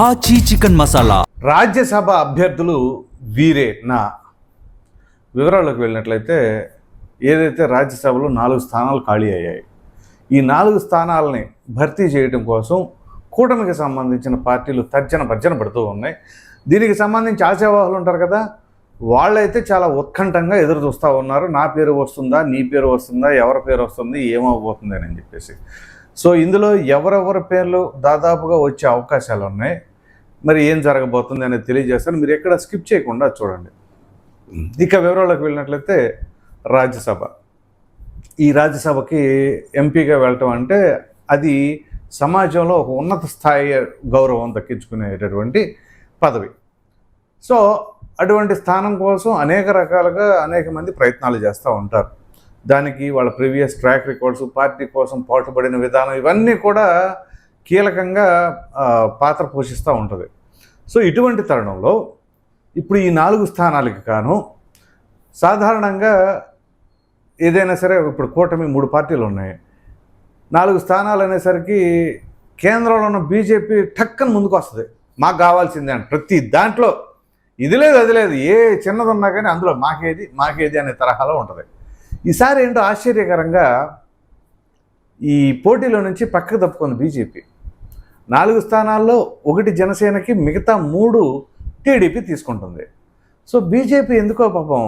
ఆచి చికెన్ మసాలా. రాజ్యసభ అభ్యర్థులు వీరే నా వివరాలకు వెళ్ళినట్లయితే ఏదైతే రాజ్యసభలో 4 స్థానాలు ఖాళీ అయ్యాయి, ఈ 4 స్థానాలని భర్తీ చేయడం కోసం కూటమికి సంబంధించిన పార్టీలు తర్జన భర్జన పడుతూ ఉన్నాయి. దీనికి సంబంధించి ఆశావాహులు ఉంటారు కదా, వాళ్ళైతే చాలా ఉత్కంఠంగా ఎదురు చూస్తూ ఉన్నారు. నా పేరు వస్తుందా, నీ పేరు వస్తుందా, ఎవరి పేరు వస్తుంది, ఏమవబోతుంది అని చెప్పేసి. సో ఇందులో ఎవరెవరి పేర్లు దాదాపుగా వచ్చే అవకాశాలు ఉన్నాయి. మరి ఏం జరగబోతుంది అనేది తెలియజేస్తాను, మీరు ఎక్కడ స్కిప్ చేయకుండా చూడండి. ఇక వివరాలకు వెళ్ళినట్లయితే రాజ్యసభ, ఈ రాజ్యసభకి ఎంపీగా వెళ్ళటం అంటే అది సమాజంలో ఒక ఉన్నత స్థాయి గౌరవం దక్కించుకునేటటువంటి పదవి. సో అటువంటి స్థానం కోసం అనేక రకాలుగా అనేక మంది ప్రయత్నాలు చేస్తూ ఉంటారు. దానికి వాళ్ళ ప్రీవియస్ ట్రాక్ రికార్డ్స్, పార్టీ కోసం పాటుపడిన విధానం, ఇవన్నీ కూడా కీలకంగా పాత్ర పోషిస్తూ ఉంటుంది. సో ఇటువంటి తరుణంలో ఇప్పుడు ఈ 4 స్థానాలకి కాను సాధారణంగా ఏదైనా సరే ఇప్పుడు కూటమి 3 పార్టీలు ఉన్నాయి, 4 స్థానాలు అనేసరికి కేంద్రంలో ఉన్న బీజేపీ టక్కన ముందుకు వస్తుంది, మాకు కావాల్సిందే అని. ప్రతి దాంట్లో ఇది లేదు అది లేదు, ఏ చిన్నది ఉన్నా కానీ అందులో మాకేది అనే తరహాలో ఉంటుంది. ఈసారి ఏంటో ఆశ్చర్యకరంగా ఈ పోటీలో నుంచి పక్కకు తప్పుకుంది బీజేపీ. 4 స్థానాల్లో 1 జనసేనకి, మిగతా 3 టీడీపీ తీసుకుంటుంది. సో బీజేపీ ఎందుకో పాపం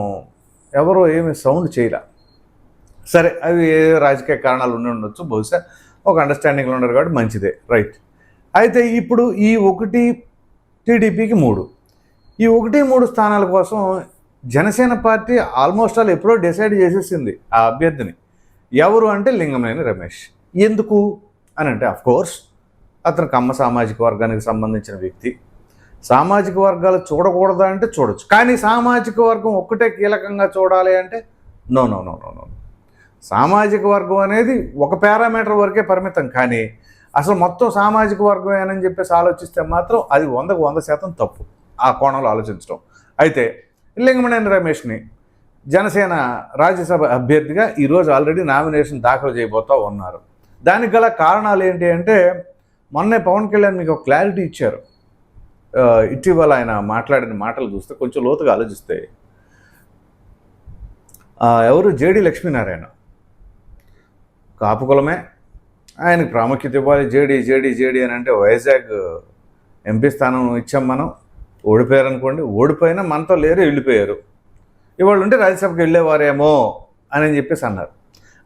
ఎవరో ఏమి సౌండ్ చేయలే. సరే, అవి రాజకీయ కారణాలు ఉండి ఉండొచ్చు, బహుశా ఒక అండర్స్టాండింగ్లో ఉన్నారు కాబట్టి మంచిదే, రైట్. అయితే ఇప్పుడు ఈ 1 టీడీపీకి 3, ఈ 1-3 స్థానాల కోసం జనసేన పార్టీ ఆల్మోస్ట్ ఆల్ ఎప్పుడో డిసైడ్ చేసేసింది ఆ అభ్యర్థిని. ఎవరు అంటే లింగమనేని రమేష్. ఎందుకు అని అంటే అఫ్కోర్స్ అతను కమ్మ సామాజిక వర్గానికి సంబంధించిన వ్యక్తి. సామాజిక వర్గాలు చూడకూడదా అంటే చూడొచ్చు, కానీ సామాజిక వర్గం ఒక్కటే కీలకంగా చూడాలి అంటే నో. సామాజిక వర్గం అనేది ఒక పారామీటర్ వరకే పరిమితం, కానీ అసలు మొత్తం సామాజిక వర్గం అని చెప్పేసి ఆలోచిస్తే మాత్రం అది 100కు 100% తప్పు ఆ కోణంలో ఆలోచించడం. అయితే లింగమనేని రమేష్ని జనసేన రాజ్యసభ అభ్యర్థిగా ఈరోజు ఆల్రెడీ నామినేషన్ దాఖలు చేయబోతూ ఉన్నారు. దానికి గల కారణాలు ఏంటి అంటే మొన్నే పవన్ కళ్యాణ్ మీకు ఒక క్లారిటీ ఇచ్చారు. ఇటీవల ఆయన మాట్లాడిన మాటలు చూస్తే కొంచెం లోతుగా ఆలోచిస్తే, ఎవరు జేడి లక్ష్మీనారాయణ కాపు కులమే, ఆయనకు ప్రాముఖ్యత ఇవ్వాలి, జేడి అని అంటే వైజాగ్ ఎంపీ స్థానం ఇచ్చాం మనం, ఓడిపోయారు అనుకోండి, ఓడిపోయినా మనతో లేరు, వెళ్ళిపోయారు, ఇవాళ ఉంటే రాజ్యసభకి వెళ్ళేవారేమో అని చెప్పేసి అన్నారు.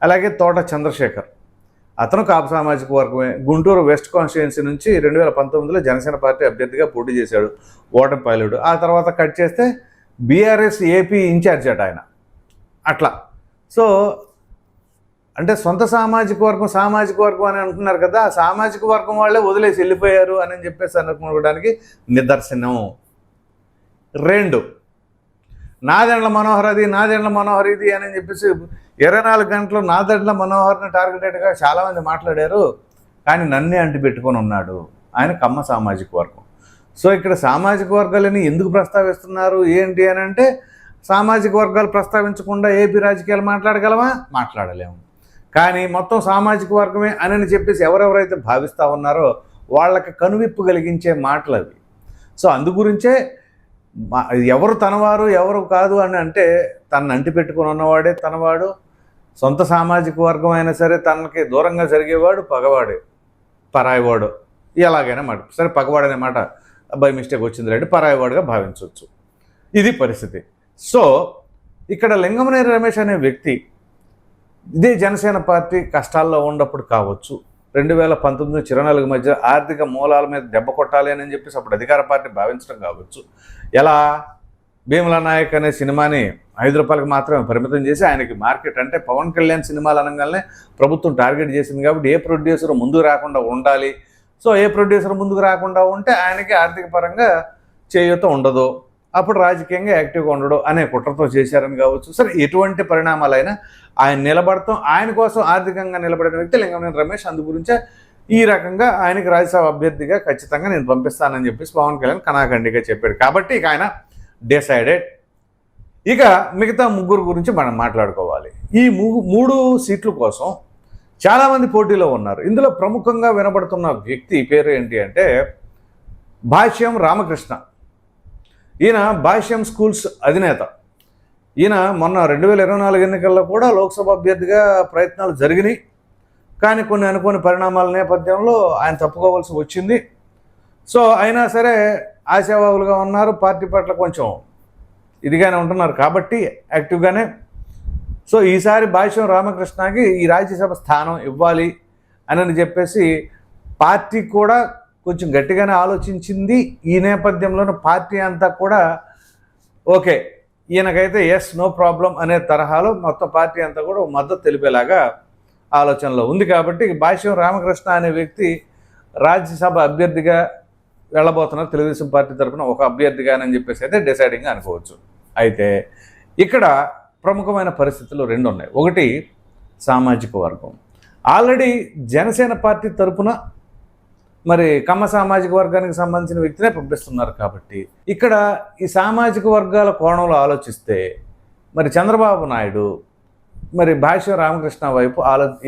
అలాగే తోట చంద్రశేఖర్, అతను కాపు సామాజిక వర్గమే, గుంటూరు వెస్ట్ కాన్స్టిట్యుయెన్సీ నుంచి 2019లో జనసేన పార్టీ అభ్యర్థిగా పోటీ చేశాడు, ఓటమి పాలేడు. ఆ తర్వాత కట్ చేస్తే బీఆర్ఎస్ ఏపీ ఇన్ఛార్జ్ అట ఆయన. అట్లా సో అంటే సొంత సామాజిక వర్గం అని అంటున్నారు కదా, ఆ సామాజిక వర్గం వాళ్ళే వదిలేసి వెళ్ళిపోయారు అని చెప్పేసి అనుకోవడానికి నిదర్శనం. 2, నాదెండ్ల మనోహర్ ఇది అని చెప్పేసి 24 గంటలు నాదెండ్ల మనోహర్ని టార్గెటెడ్గా చాలామంది మాట్లాడారు, కానీ నన్నే అంటి పెట్టుకొని ఉన్నాడు. ఆయన కమ్మ సామాజిక వర్గం. సో ఇక్కడ సామాజిక వర్గాలని ఎందుకు ప్రస్తావిస్తున్నారు ఏంటి అని అంటే, సామాజిక వర్గాలు ప్రస్తావించకుండా ఏపీ రాజకీయాలు మాట్లాడగలమా? మాట్లాడలేము. కానీ మొత్తం సామాజిక వర్గమే అని చెప్పేసి ఎవరెవరైతే భావిస్తూ ఉన్నారో వాళ్ళకి కనువిప్పు కలిగించే మాటలు అవి. సో అందుగురించే ఎవరు తనవారు ఎవరు కాదు అని అంటే, తనను అంటి పెట్టుకుని ఉన్నవాడే తనవాడు, సొంత సామాజిక వర్గం అయినా సరే తనకి దూరంగా జరిగేవాడు పగవాడే, పరాయివాడు, ఎలాగైనా మాట. సరే, పగవాడనే మాట బై మిస్టేక్ వచ్చింది రండి, పరాయివాడుగా భావించవచ్చు. ఇది పరిస్థితి. సో ఇక్కడ లింగమనేని రమేష్ అనే వ్యక్తి ఇదే జనసేన పార్టీ కష్టాల్లో ఉన్నప్పుడు కావచ్చు, 2019-24 మధ్య ఆర్థిక మూలాల మీద దెబ్బ కొట్టాలి అని చెప్పేసి అప్పుడు అధికార పార్టీ భావించడం కావచ్చు, ఎలా భీమలా నాయక్ అనే సినిమాని ₹5 మాత్రమే పరిమితం చేసి ఆయనకి మార్కెట్ అంటే పవన్ కళ్యాణ్ సినిమాలు అనగానే ప్రభుత్వం టార్గెట్ చేసింది కాబట్టి ఏ ప్రొడ్యూసర్ ముందుకు రాకుండా ఉండాలి. సో ఏ ప్రొడ్యూసర్ ముందుకు రాకుండా ఉంటే ఆయనకి ఆర్థిక పరంగా చేయూత ఉండదు, అప్పుడు రాజకీయంగా యాక్టివ్గా ఉండడం అనే కుట్రతో చేశారని కావచ్చు. సరే, ఎటువంటి పరిణామాలైనా ఆయన నిలబడతాం, ఆయన కోసం ఆర్థికంగా నిలబడిన వ్యక్తి లింగమనేని రమేష్. అందు గురించే ఈ రకంగా ఆయనకి రాజ్యసభ అభ్యర్థిగా ఖచ్చితంగా నేను పంపిస్తానని చెప్పేసి పవన్ కళ్యాణ్ కనాఖండిగా చెప్పాడు. కాబట్టి ఇక ఆయన డిసైడెడ్. ఇక మిగతా 3 గురించి మనం మాట్లాడుకోవాలి. ఈ 3 సీట్ల కోసం చాలామంది పోటీలో ఉన్నారు. ఇందులో ప్రముఖంగా వినబడుతున్న వ్యక్తి పేరు ఏంటి అంటే భాష్యం రామకృష్ణ. ఈయన భాష్యం స్కూల్స్ అధినేత. ఈయన మొన్న 2024 ఎన్నికల్లో కూడా లోక్సభ అభ్యర్థిగా ప్రయత్నాలు జరిగినాయి. కానీ కొన్ని అనుకోని పరిణామాల నేపథ్యంలో ఆయన తప్పుకోవాల్సి వచ్చింది. సో అయినా సరే ఆశావాహులుగా ఉన్నారు. పార్టీ పట్ల కొంచెం ఇదిగానే ఉంటున్నారు కాబట్టి యాక్టివ్గానే. సో ఈసారి భాష్యం రామకృష్ణకి ఈ రాజ్యసభ స్థానం ఇవ్వాలి అని చెప్పేసి పార్టీ కూడా కొంచెం గట్టిగానే ఆలోచించింది. ఈ నేపథ్యంలోనూ పార్టీ అంతా కూడా ఓకే ఈయనకైతే ఎస్ నో ప్రాబ్లం అనే తరహాలో మొత్తం పార్టీ అంతా కూడా మద్దతు తెలిపేలాగా ఆలోచనలో ఉంది. కాబట్టి భాష్యం రామకృష్ణ అనే వ్యక్తి రాజ్యసభ అభ్యర్థిగా వెళ్ళబోతున్నారు. తెలుగుదేశం పార్టీ తరఫున ఒక అభ్యర్థిగానని చెప్పేసి అయితే డిసైడింగ్గా అనుకోవచ్చు. అయితే ఇక్కడ ప్రముఖమైన పరిస్థితులు రెండు ఉన్నాయి. ఒకటి సామాజిక వర్గం. ఆల్రెడీ జనసేన పార్టీ తరఫున మరి కమ్మ సామాజిక వర్గానికి సంబంధించిన వ్యక్తినే పంపిస్తున్నారు. కాబట్టి ఇక్కడ ఈ సామాజిక వర్గాల కోణంలో ఆలోచిస్తే మరి చంద్రబాబు నాయుడు మరి భాష్యం రామకృష్ణ వైపు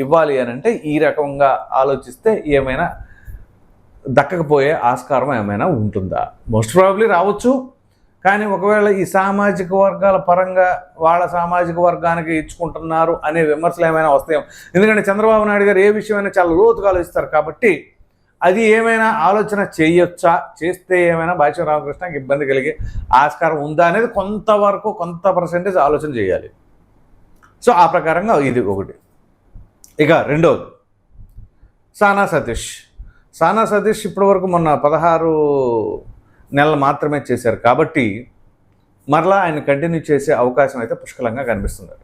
ఇవ్వాలి అని అంటే ఈ రకంగా ఆలోచిస్తే ఏమైనా దక్కకపోయే ఆస్కారం ఏమైనా ఉంటుందా? మోస్ట్ ప్రాబబ్లీ రావచ్చు. కానీ ఒకవేళ ఈ సామాజిక వర్గాల పరంగా వాళ్ళ సామాజిక వర్గానికి ఇచ్చుకుంటున్నారు అనే విమర్శలు ఏమైనా వస్తాయేమో. ఎందుకంటే చంద్రబాబు నాయుడు గారు ఏ విషయమైనా చాలా లోతుగా ఆలోచిస్తారు. కాబట్టి అది ఏమైనా ఆలోచన చేయొచ్చా, చేస్తే ఏమైనా భాష్యం రామకృష్ణకి ఇబ్బంది కలిగే ఆస్కారం ఉందా అనేది కొంతవరకు కొంత పర్సెంటేజ్ ఆలోచన చేయాలి. సో ఆ ప్రకారంగా ఇది ఒకటి. ఇక రెండవది సానా సతీష్. సానా సతీష్ ఇప్పటివరకు మొన్న 16 నెలలు మాత్రమే చేశారు. కాబట్టి మరలా ఆయన కంటిన్యూ చేసే అవకాశం అయితే పుష్కలంగా కనిపిస్తుంది.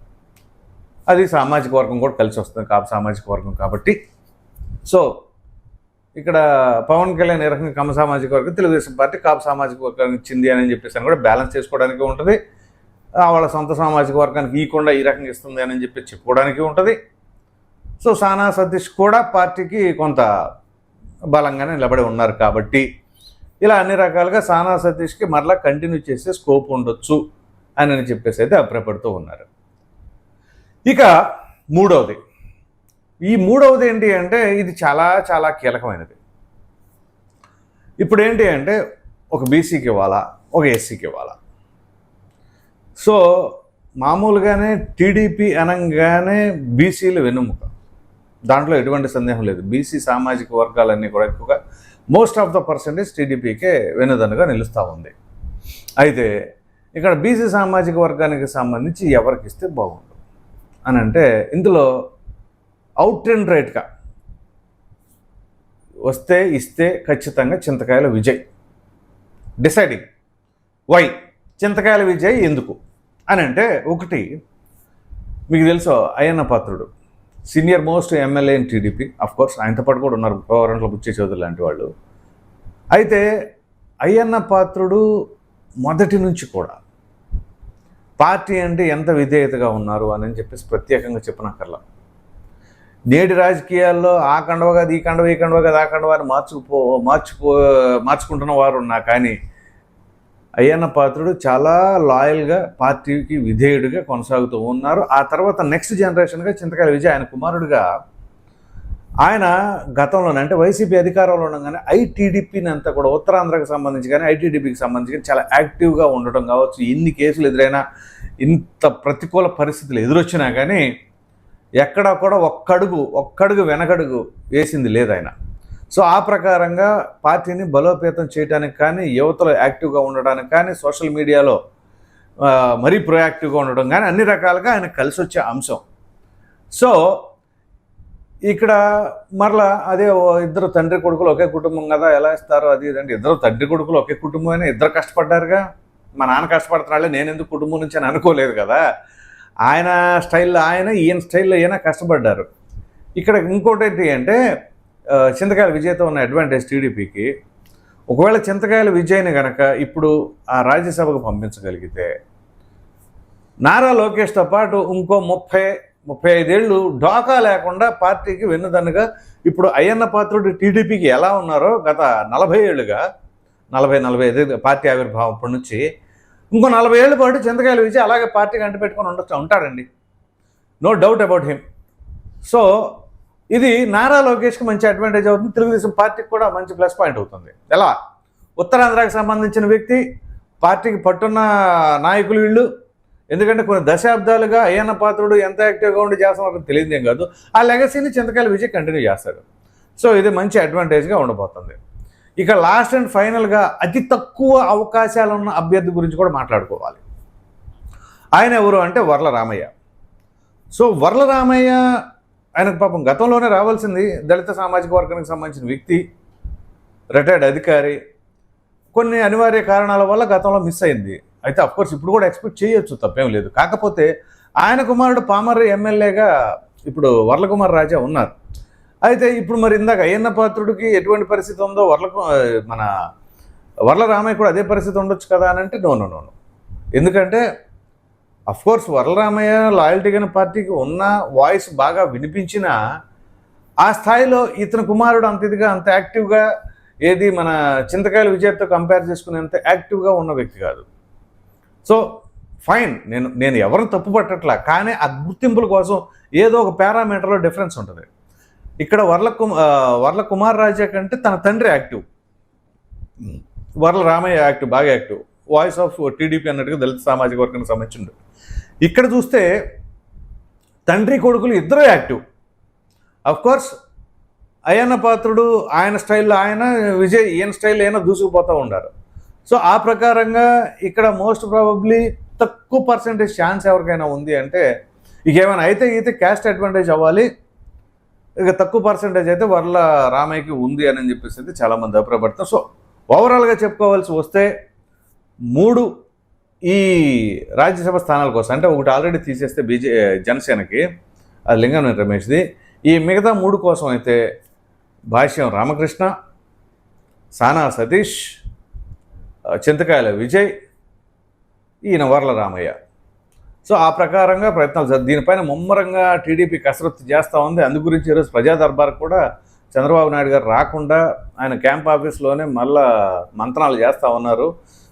అది సామాజిక వర్గం కూడా కలిసి వస్తుంది, కాపు సామాజిక వర్గం కాబట్టి. సో ఇక్కడ పవన్ కళ్యాణ్ ఏ రకంగా కమ్మ సామాజిక వర్గం, తెలుగుదేశం పార్టీ కాపు సామాజిక వర్గానికి ఇచ్చింది అని చెప్పేసి అని కూడా బ్యాలెన్స్ చేసుకోవడానికి ఉంటుంది. వాళ్ళ సొంత సామాజిక వర్గానికి ఇవ్వకుండా ఈ రకంగా ఇస్తుంది అని చెప్పి చెప్పుకోవడానికి ఉంటుంది. సో సానా సతీష్ కూడా పార్టీకి కొంత బలంగానే నిలబడి ఉన్నారు. కాబట్టి ఇలా అన్ని రకాలుగా సానా సతీష్కి మరలా కంటిన్యూ చేసే స్కోప్ ఉండొచ్చు అని చెప్పేసి అయితే అభిప్రాయపడుతూ ఉన్నారు. ఇక మూడవది, ఈ మూడవది ఏంటి అంటే ఇది చాలా చాలా కీలకమైనది. ఇప్పుడు ఏంటి అంటే ఒక బీసీకి ఇవ్వాలా, ఒక ఎస్సీకి ఇవ్వాలా. సో మామూలుగానే టీడీపీ అనగానే బీసీలు వెన్నుముక, దాంట్లో ఎటువంటి సందేహం లేదు. బీసీ సామాజిక వర్గాలన్నీ కూడా ఎక్కువగా మోస్ట్ ఆఫ్ ద పర్సెంటేజ్ టీడీపీకే వెన్నుదన్నుగా నిలుస్తూ ఉంది. అయితే ఇక్కడ బీసీ సామాజిక వర్గానికి సంబంధించి ఎవరికి ఇస్తే బాగుండు అని అంటే ఇందులో అవుట్ అండ్ రైట్గా వస్తే ఇస్తే ఖచ్చితంగా చింతకాయల విజయ్. డిసైడింగ్ వై చింతకాయల విజయ్ ఎందుకు అని అంటే, ఒకటి మీకు తెలుసు Ayyanna Patrudu senior most MLA in TDP. Of course ఆయనతో పాటు కూడా ఉన్నారు గవర్నమెంట్లో బుచ్చే చౌదరి లాంటి వాళ్ళు. అయితే అయ్యన్న పాత్రుడు మొదటి నుంచి కూడా పార్టీ అంటే ఎంత విధేయతగా ఉన్నారు అని చెప్పేసి ప్రత్యేకంగా చెప్పనక్కర్లా. నేటి రాజకీయాల్లో ఆ కండవ కాదు, ఈ కండవ, ఈ కండవ కాదు, ఆ కండవ అని మార్చుకుంటున్న వారు ఉన్నా కానీ అయ్యన్న పాత్రుడు చాలా లాయల్గా పార్టీకి విధేయుడిగా కొనసాగుతూ ఉన్నారు. ఆ తర్వాత నెక్స్ట్ జనరేషన్గా చింతకాయల విజయ్ ఆయన కుమారుడిగా ఆయన గతంలోనే అంటే వైసీపీ అధికారంలో ఉండగానే ఐటీడీపీని అంతా కూడా ఉత్తరాంధ్రకు సంబంధించి కానీ ఐటీడీపీకి సంబంధించి కానీ చాలా యాక్టివ్గా ఉండటం కావచ్చు. ఎన్ని కేసులు ఎదురైనా, ఇంత ప్రతికూల పరిస్థితులు ఎదురొచ్చినా కానీ ఎక్కడా కూడా ఒక్కడుగు వెనకడుగు వేసింది లేదు ఆయన. సో ఆ ప్రకారంగా పార్టీని బలోపేతం చేయడానికి కానీ, యువతలో యాక్టివ్గా ఉండడానికి కానీ, సోషల్ మీడియాలో మరీ ప్రొయాక్టివ్గా ఉండడం కానీ అన్ని రకాలుగా ఆయన కలిసి వచ్చే అంశం. సో ఇక్కడ మరలా అదే ఇద్దరు తండ్రి కొడుకులు ఒకే కుటుంబం కదా, ఎలా ఇస్తారు అది ఇదంటే, ఇద్దరు తండ్రి కొడుకులు ఒకే కుటుంబం అయినా ఇద్దరు కష్టపడ్డారుగా. మా నాన్న కష్టపడుతున్నాళ్ళే నేను ఎందుకు కుటుంబం నుంచి అని అనుకోలేదు కదా. ఆయన స్టైల్లో ఆయన, ఈయన స్టైల్లో ఈయన కష్టపడ్డారు. ఇక్కడ ఇంకోటి ఏంటి అంటే చింతకాయల విజయ్తో ఉన్న అడ్వాంటేజ్ టీడీపీకి, ఒకవేళ చింతకాయల విజయ్ని కనుక ఇప్పుడు ఆ రాజ్యసభకు పంపించగలిగితే నారా లోకేష్తో పాటు ఇంకో 30-35 ఏళ్ళు ఢోకా లేకుండా పార్టీకి వెన్నుదన్నుగా ఇప్పుడు అయ్యన్న పాత్రుడు టీడీపీకి ఎలా ఉన్నారో గత 40 ఏళ్ళుగా, 40-45 పార్టీ ఆవిర్భావం అప్పటి నుంచి ఇంకో 40 ఏళ్ళ పాటు చింతకాయల విజయ్ అలాగే పార్టీకి అంటిపెట్టుకొని ఉంటాడండి. No doubt about him. So ఇది నారా లోకేష్కి మంచి అడ్వాంటేజ్ అవుతుంది, తెలుగుదేశం పార్టీకి కూడా మంచి ప్లస్ పాయింట్ అవుతుంది. ఎలా? ఉత్తరాంధ్రకి సంబంధించిన వ్యక్తి, పార్టీకి పట్టున్న నాయకులు వీళ్ళు. ఎందుకంటే కొన్ని దశాబ్దాలుగా అయ్యన్న పాత్రుడు ఎంత యాక్టివ్గా ఉండి చేస్తున్నారో తెలియదేం కాదు. ఆ లెగసీని చింతకాయల విజయ్ కంటిన్యూ చేస్తాడు. సో ఇది మంచి అడ్వాంటేజ్గా ఉండబోతుంది. ఇక లాస్ట్ అండ్ ఫైనల్గా అతి తక్కువ అవకాశాలు ఉన్న అభ్యర్థి గురించి కూడా మాట్లాడుకోవాలి. ఆయన ఎవరు అంటే వర్ల రామయ్య. సో వర్ల రామయ్య ఆయనకు పాపం గతంలోనే రావాల్సింది, దళిత సామాజిక వర్గానికి సంబంధించిన వ్యక్తి, రిటైర్డ్ అధికారి. కొన్ని అనివార్య కారణాల వల్ల గతంలో మిస్ అయింది. అయితే అఫ్కోర్స్ ఇప్పుడు కూడా ఎక్స్పెక్ట్ చేయొచ్చు, తప్పేం లేదు. కాకపోతే ఆయన కుమారుడు పామర్రు ఎమ్మెల్యేగా ఇప్పుడు వర్లకుమార్ రాజా ఉన్నారు. అయితే ఇప్పుడు మరి ఇందాక అయ్యన్న పాత్రుడికి ఎటువంటి పరిస్థితి ఉందో మన వర్ల రామయ్య కూడా అదే పరిస్థితి ఉండొచ్చు కదా అని అంటే నో. ఎందుకంటే అఫ్కోర్స్ వర్ల రామయ్య లాయల్టీ గల పార్టీకి ఉన్న వాయిస్ బాగా వినిపించినా ఆ స్థాయిలో ఇతని కుమారుడు అంత ఇదిగా అంత యాక్టివ్గా ఏది మన చింతకాయల విజయ్తో కంపేర్ చేసుకునేంత యాక్టివ్గా ఉన్న వ్యక్తి కాదు. సో ఫైన్, నేను ఎవరిని తప్పు పట్టట్లా, కానీ ఆ గుర్తింపుల కోసం ఏదో ఒక పారామీటర్లో డిఫరెన్స్ ఉంటుంది. ఇక్కడ వర్ల కుమార్ రాజా కంటే తన తండ్రి యాక్టివ్, వర్ల రామయ్య యాక్టివ్, బాగా యాక్టివ్, వాయిస్ ఆఫ్ టీడీపీ అన్నట్టుగా దళిత సామాజిక వర్గానికి సంబంధించింది. ఇక్కడ చూస్తే తండ్రి కొడుకులు ఇద్దరూ యాక్టివ్. అఫ్కోర్స్ అయ్యన్న పాత్రుడు ఆయన స్టైల్లో ఆయన, విజయ్ ఈయన స్టైల్లో అయినా దూసుకుపోతూ ఉన్నారు. సో ఆ ప్రకారంగా ఇక్కడ మోస్ట్ ప్రాబబ్లీ తక్కువ పర్సెంటేజ్ ఛాన్స్ ఎవరికైనా ఉంది అంటే, ఇక ఏమైనా అయితే క్యాస్ట్ అడ్వాంటేజ్ అవ్వాలి, ఇక తక్కువ పర్సెంటేజ్ అయితే వర్ల రామయ్యకి ఉంది అని చెప్పేసి అయితే చాలామంది అభిప్రాయపడతారు. సో ఓవరాల్గా చెప్పుకోవాల్సి వస్తే 3 ఈ రాజ్యసభ స్థానాల కోసం, అంటే ఒకటి ఆల్రెడీ తీసేస్తే జనసేనకి, అది లింగంనేని రమేష్ది. ఈ మిగతా 3 కోసం అయితే భాష్యం రామకృష్ణ, సానా సతీష్, చింతకాయల విజయ్, ఈయన వర్ల రామయ్య. సో ఆ ప్రకారంగా ప్రయత్నాలు దీనిపైన ముమ్మరంగా టీడీపీ కసరత్తు చేస్తూ ఉంది. అందు గురించి ఈరోజు ప్రజా దర్బార్ కూడా చంద్రబాబు నాయుడు గారు రాకుండా ఆయన క్యాంప్ ఆఫీస్లోనే మళ్ళా మంత్రాలు చేస్తూ ఉన్నారు.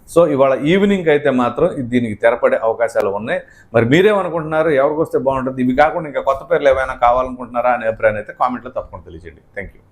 సో ఇవాళ ఈవినింగ్ అయితే మాత్రం దీనికి తెరపడే అవకాశాలు ఉన్నాయి. మరి మీరేమనుకుంటున్నారు, ఎవరికి వస్తే బాగుంటుంది? ఇవి కాకుండా ఇంకా కొత్త పేర్లు ఏమైనా కావాలనుకుంటున్నారా అనే అభిప్రాయాన్ని అయితే కామెంట్లో తప్పకుండా తెలియజేయండి. Thank you.